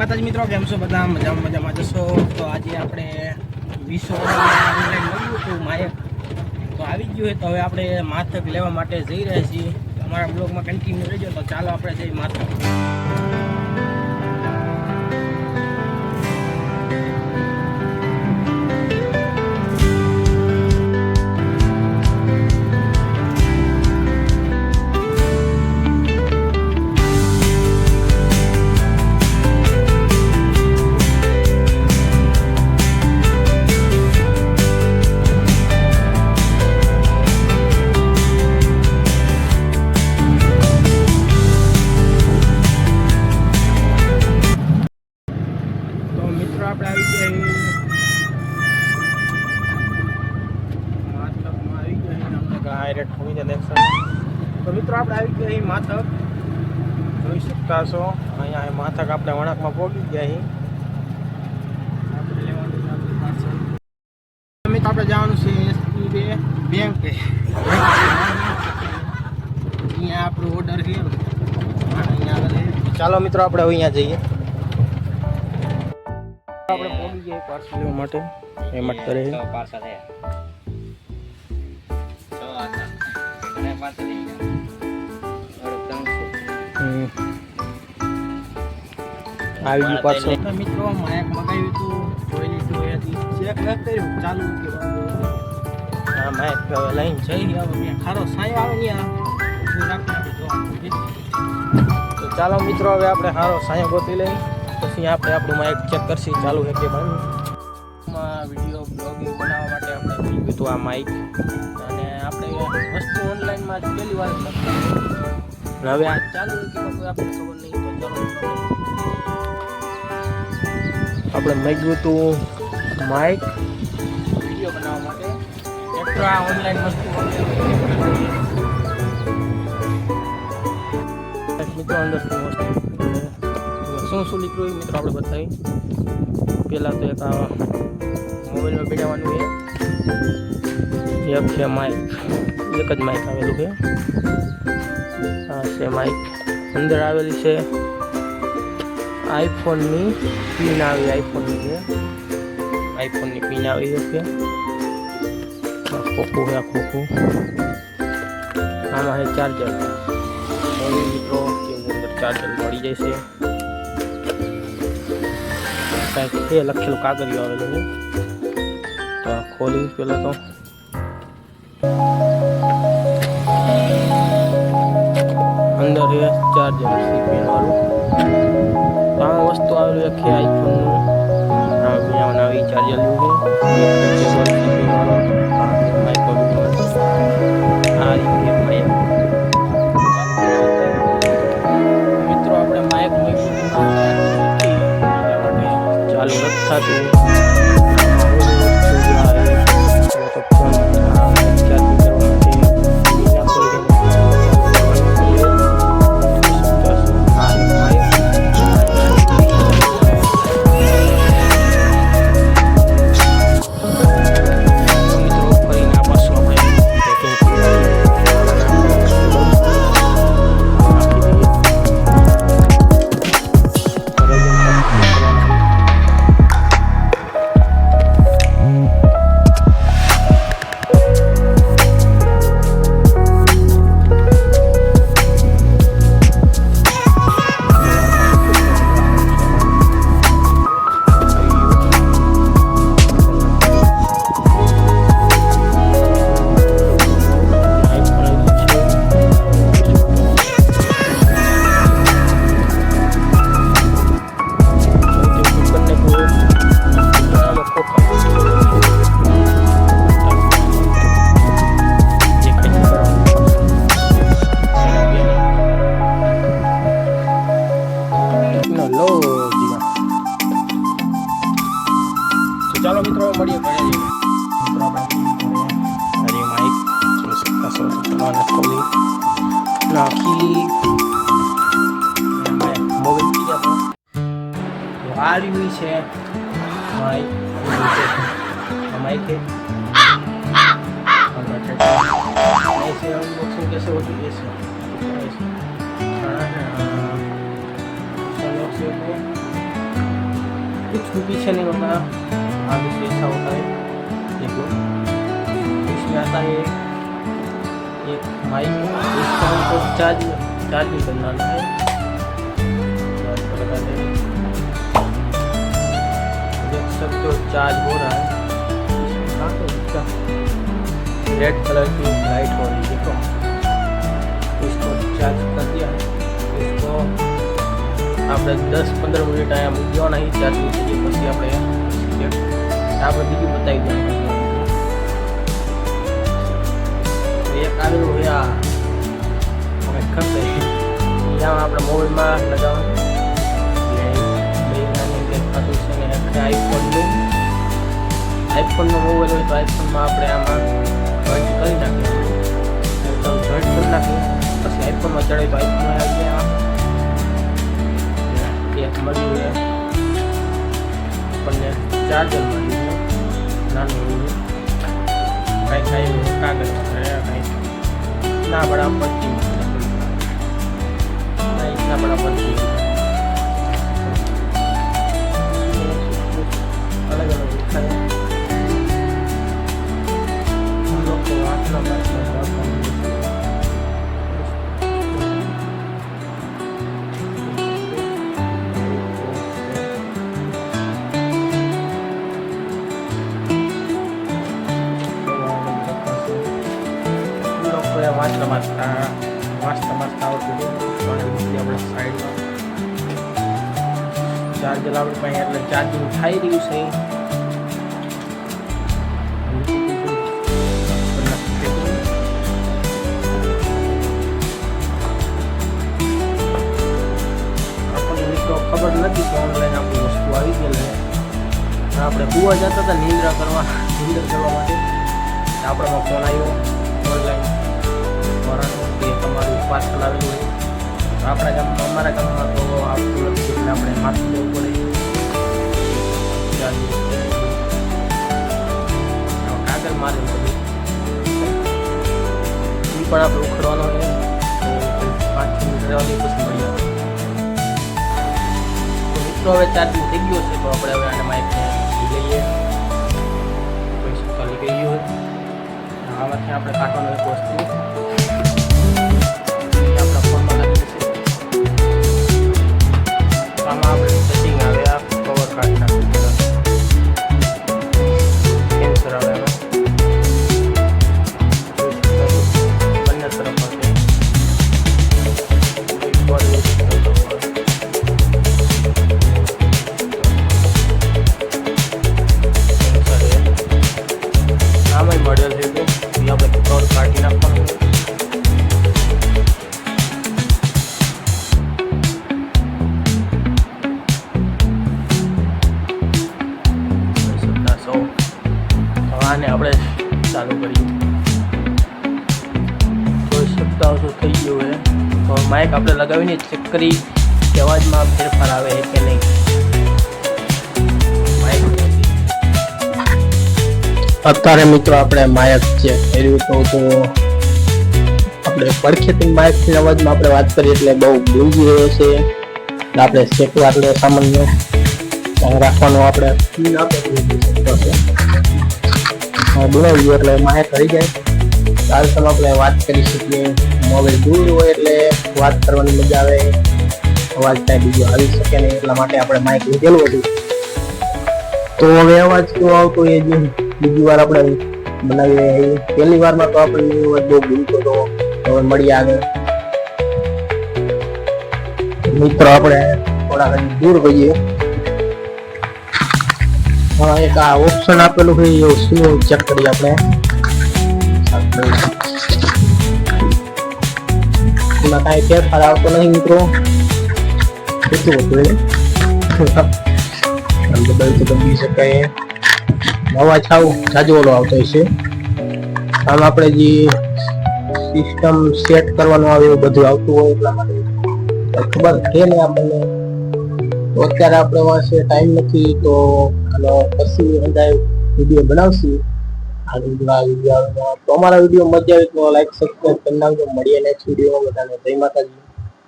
માતાજી મિત્રો, કેમ છો બધા? મજામાં જશો. તો આજે આપણે 20 ઓનલાઈન મળ્યું હતું માયક, તો આવી ગયું હોય. તો હવે આપણે માથક લેવા માટે જઈ રહ્યા છીએ. અમારા બ્લોગમાં કન્ટિન્યુ રહેજો. તો ચાલો આપણે જઈએ માથક. આપણે આવી ગયા તો મિત્રો આપણે આવી ગયા અહીં માથક. જોઈ શકતા છો અહીંયા માથક આપણે વણાકમાં પહોંચી ગયા અહીં. મિત્રો આપણે જવાનું છે SBI બેંક. અહીંયા આપણો ઓર્ડર છે અહીંયા. ચાલો મિત્રો આપણે અહીંયા જઈએ. આપણે પહોંચી ગયા પાર્સલ લેવા માટે. પેમેન્ટ કરે પાર્સલ આવી ગયું પાર્સલ. મિત્રો માયક મગાવ્યું હતું, જોઈ લીધું, ચેક ન કર્યું, ચાલુ કે હા માયક હવે લઈને જઈ હવે ખારો સાયો આવે ને. તો ચાલો મિત્રો હવે આપણે સારો સાયો ગોતી લઈ, પછી આપણે આપણું માયક ચેક કરશી ચાલુ છે કે ભાઈ. વિડીયો બ્લોગિંગ બનાવવા માટે આપણે જોયું હતું આ માઇક. અને આપણે વસ્તુ ઓનલાઈનમાં પહેલી વાર લખી, હવે આ ચાલુ કે આપણે ખબર નહીં. તો ચાલો આપણે માગ્યું હતું માઇક વિડીયો બનાવવા માટે. એક્સ્ટ્રા ઓનલાઈન વસ્તુ મિત્રો અંદરથી વસ્તુ શું નીકળ્યું મિત્રો આપણે બતાવી. પહેલાં તો એક આ મોબાઈલમાં ભેળવવાનું છે, એક છે માઇક, એક જ માઇક આવેલું છે. આ છે માઇક. અંદર આવેલી છે આઈફોનની પિન આવી, આઈફોનની છે, આઈફોનની પિન આવી છે. ખોખું છે, આ ખોખું. આમાં છે ચાર્જર. મિત્રો કેવું અંદર ચાર્જર મળી જાય છે. કંઈક છે લખેલું કાગળિયું આવેલું છે. તો આ ખોલી પેલા તો અંદર છે ચાર્જર પિન વાળું. તો આમાં વસ્તુ આવેલું છે આઈફોનનું. આમાં આવી ચાર્જર લીધું છે. મિત્રો આપણે માઇક ચાલુ નથી થતું. ચાલો મિત્રો મળીએ ઘરે જઈને. હરી માઇક જોઈ શકતા છો. તમારે ખોલી નાખી મોબાઈલ પી જતો આવી છે માઇક. माइक है ऐसे अनबॉक्सिंग कैसे होती है कुछ भी पीछे नहीं होता, आगे से ऐसा होता है। देखो इसमें आता है एक माइक, इसका हमको चार्जिंग करना है। देख सकते हो चार्ज हो रहा है। रेड कलर की लाइट हो रही है, देखो इसको चार्ज कर दिया है। इसको આપણે 10-15 મિનિટ અહીંયા મૂક્યો નહીં ચાર્જ મૂકી દઈએ, પછી આપણે બીજું બતાવી દઈએ। એક આવેલું હોય આ ખબર અહીંયા આપણે મોબાઈલમાં લગાવવાનું એટલે થતું છે ને આઈફોનનો મોબાઈલ હોય તો આઈફોનમાં આપણે આમાં જોઈન્ટ કરી નાખીએ, એકદમ જોઈન્ટ કરી નાખીએ, પછી આઈફોનમાં ચડે તો આઈફોનમાં આવી જાય। એક મળ્યું છે આપણને ચાર્જર મળ્યું છે નાનું એવું કાંઈ કાગળ કાંઈ ના બડા પંચી ના બડા પંચી अलग अलग लिखा है। हम लोग को आठना वास्ता આપણે સાઈડમાં ચાર્જર આપણે પાસે એટલે ચાર્જિંગ થઈ રહ્યું છે। આપણને મિત્રો ખબર નથી કે ઓનલાઈન આપણી વસ્તુ આવી ગયેલી છે। આપણે કૂવા જતા હતા નિંદ્ર કરવા માટે, આપણામાં ફોન આવ્યો ઓનલાઈન કે તમારું પાર્સલ આવેલું હોય। આપણા ગામમાં અમારા ગામમાં તો આવતું નથી એટલે આપણે માથું લેવું પડે। કાગળ મારેલું બધું એ પણ આપણે ઉખડવાનો હોય, 5-6 મિનિટ રહેવાની પછી મળી આવે। તો મિત્રો હવે ચાર્જિંગ થઈ ગયો છે, તો આપણે હવે આને માઇકને લઈએ, કોઈ ચાલી ગયું હોય આમાંથી આપણે કાઢવાનું એક વસ્તુ આપણા ફોનમાં લાગી જશે। આમાં આપણે સેટિંગ આવે, આ કવર કાઢી નાખવું, કેન્સર આવે એમાં બંને તરફ હશે। આમાં મોડેલ છે તો આપણે કવર કાઢી નાખવાનું। આને આપણે ચાલુ કરીએ, જોઈ શકતા હો થઈ ગયું છે। તો માઇક આપણે લગાવીને ચેક કરી કે અવાજમાં ફેરફાર આવે કે નહીં। માઇક અત્યારે મિત્રો આપણે માઇક ચેક કર્યું તો આપણે પડખેથી માઇકથી અવાજમાં આપણે વાત કરીએ એટલે બહુ ગુંજી રહ્યો છે। આપણે ચેકવા એટલે સામાન્ય રાખવાનું આપણે બોલાવી એટલે માહિત થઈ જાય। ચાલ તમે આપણે વાત કરી શકીએ। મોબાઈલ દૂર હોય એટલે વાત કરવાની મજા આવે, અવાજ કાંઈ બીજો આવી શકે નહીં, એટલા માટે આપણે માઇક લીધેલું હતું। તો હવે અવાજ કેવો આવતો એ બીજી વાર આપણે બનાવીએ। પહેલી વારમાં તો આપણને અવાજ બહુ ગમતો હતો, હવે મળી આગળ મિત્રો આપણે થોડા દૂર જઈએ। એક આ ઓપ્શન આપેલું છે એ શું ચેક કરીએ આપણે। એમાં કાંઈ ફેરફાર આવતો નથી મિત્રો, કેટલું હતું બદલી શકાય। અવાજ જાજો ઓલો આવતો હશે। આમ આપણે જે સિસ્ટમ સેટ કરવાનું આવે એવું બધું આવતું હોય એટલા માટે ખબર છે ને આપણને। તો અત્યારે આપણે પાસે ટાઈમ નથી, તો પછી અંદાજ વિડીયો બનાવશું। તો અમારા વિડીયો મજા આવે તો લાઈક સબસ્ક્રાઈબ કરી નાખજો। મળીએ નેક્સ્ટ વિડીયોમાં। બધાને જય માતાજી।